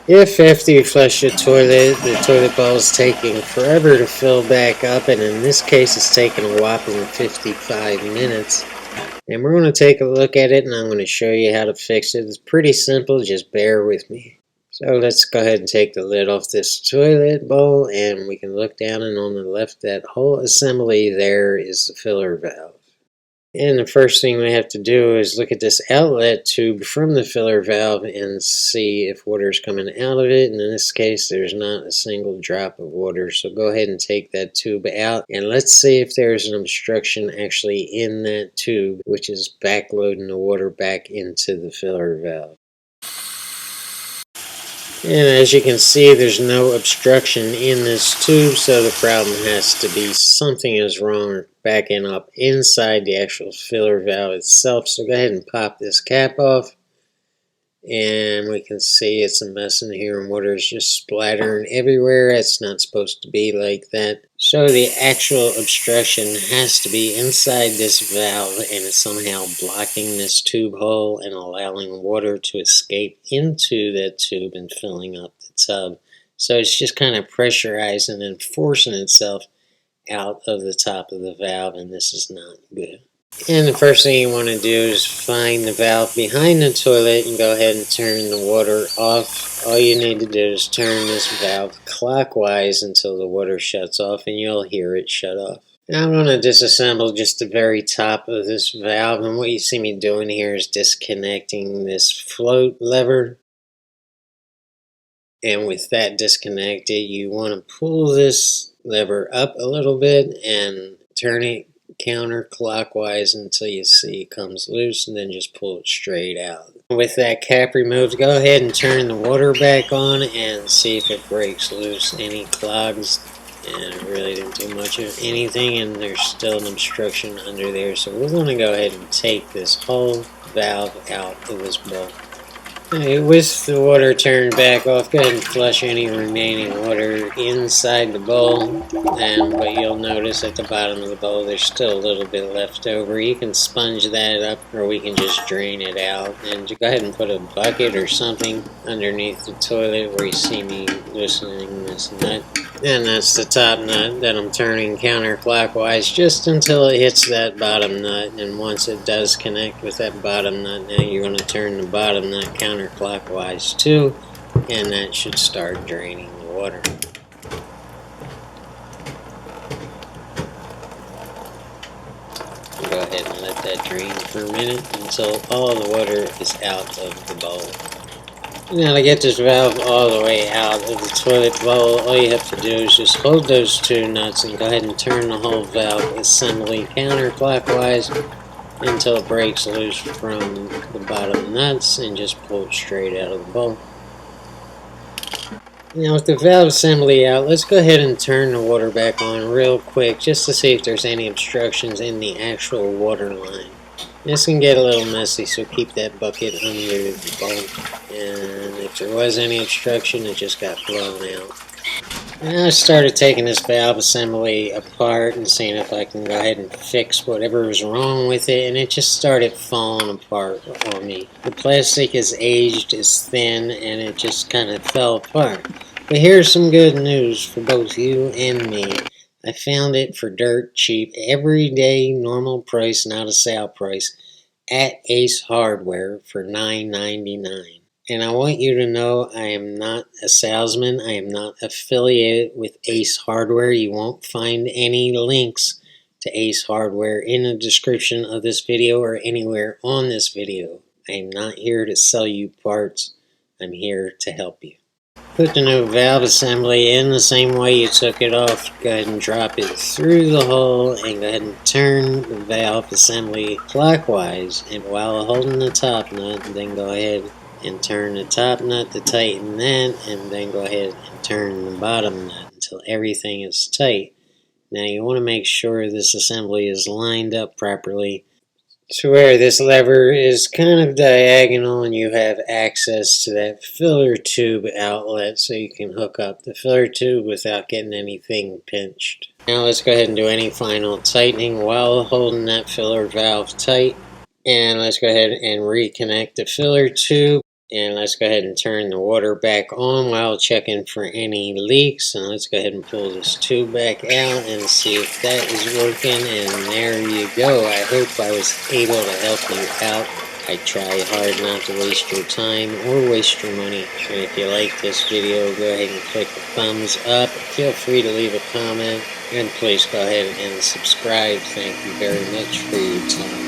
If after you flush the toilet bowl is taking forever to fill back up, and in this case it's taking a whopping 55 minutes, and we're going to take a look at it and I'm going to show you how to fix it. It's pretty simple, just bear with me. So let's go ahead and take the lid off this toilet bowl, and we can look down, and on the left, that whole assembly there is the filler valve. And the first thing we have to do is look at this outlet tube from the filler valve and see if water is coming out of it. And in this case, there's not a single drop of water. So go ahead and take that tube out, and let's see if there's an obstruction actually in that tube, which is backloading the water back into the filler valve. And as you can see, there's no obstruction in this tube, so the problem has to be something is wrong backing up inside the actual filler valve itself. So go ahead and pop this cap off, and we can see it's a mess in here and water is just splattering everywhere. It's not supposed to be like that. So the actual obstruction has to be inside this valve, and it's somehow blocking this tube hole and allowing water to escape into that tube and filling up the tub. So it's just kind of pressurizing and forcing itself out of the top of the valve, and this is not good. And the first thing you want to do is find the valve behind the toilet and go ahead and turn the water off. All you need to do is turn this valve clockwise until the water shuts off, and you'll hear it shut off. Now I'm going to disassemble just the very top of this valve, and what you see me doing here is disconnecting this float lever. And with that disconnected, you want to pull this lever up a little bit and turn it counterclockwise until you see it comes loose, and then just pull it straight out. With that cap removed, go ahead and turn the water back on and see if it breaks loose any clogs. And it really didn't do much of anything, and there's still an obstruction under there. So we're going to go ahead and take this whole valve out of this bowl. With the water turned back off, go ahead and flush any remaining water inside the bowl, but you'll notice at the bottom of the bowl there's still a little bit left over. You can sponge that up, or we can just drain it out, and go ahead and put a bucket or something underneath the toilet where you see me loosening this nut. And that's the top nut that I'm turning counterclockwise just until it hits that bottom nut. And once it does connect with that bottom nut, now you're going to turn the bottom nut counterclockwise too, and that should start draining the water. Go ahead and let that drain for a minute until all the water is out of the bowl. Now to get this valve all the way out of the toilet bowl, all you have to do is just hold those two nuts and go ahead and turn the whole valve assembly counterclockwise until it breaks loose from the bottom nuts, and just pull it straight out of the bowl. Now with the valve assembly out, let's go ahead and turn the water back on real quick just to see if there's any obstructions in the actual water line. This can get a little messy, so keep that bucket under the bowl. And if there was any obstruction, it just got blown out. And I started taking this valve assembly apart and seeing if I can go ahead and fix whatever was wrong with it, and it just started falling apart on me. The plastic is aged, is thin, and it just kind of fell apart. But here's some good news for both you and me. I found it for dirt cheap, everyday normal price, not a sale price, at Ace Hardware for $9.99. And I want you to know I am not a salesman. I am not affiliated with Ace Hardware. You won't find any links to Ace Hardware in the description of this video or anywhere on this video. I am not here to sell you parts. I'm here to help you. Put the new valve assembly in the same way you took it off. Go ahead and drop it through the hole and go ahead and turn the valve assembly clockwise. And while holding the top nut, then go ahead and turn the top nut to tighten that, and then go ahead and turn the bottom nut until everything is tight. Now you want to make sure this assembly is lined up properly to where this lever is kind of diagonal and you have access to that filler tube outlet so you can hook up the filler tube without getting anything pinched. Now let's go ahead and do any final tightening while holding that filler valve tight. And let's go ahead and reconnect the filler tube. And let's go ahead and turn the water back on while checking for any leaks. And let's go ahead and pull this tube back out and see if that is working. And there you go. I hope I was able to help you out. I try hard not to waste your time or waste your money. And if you like this video, go ahead and click the thumbs up. Feel free to leave a comment. And please go ahead and subscribe. Thank you very much for your time.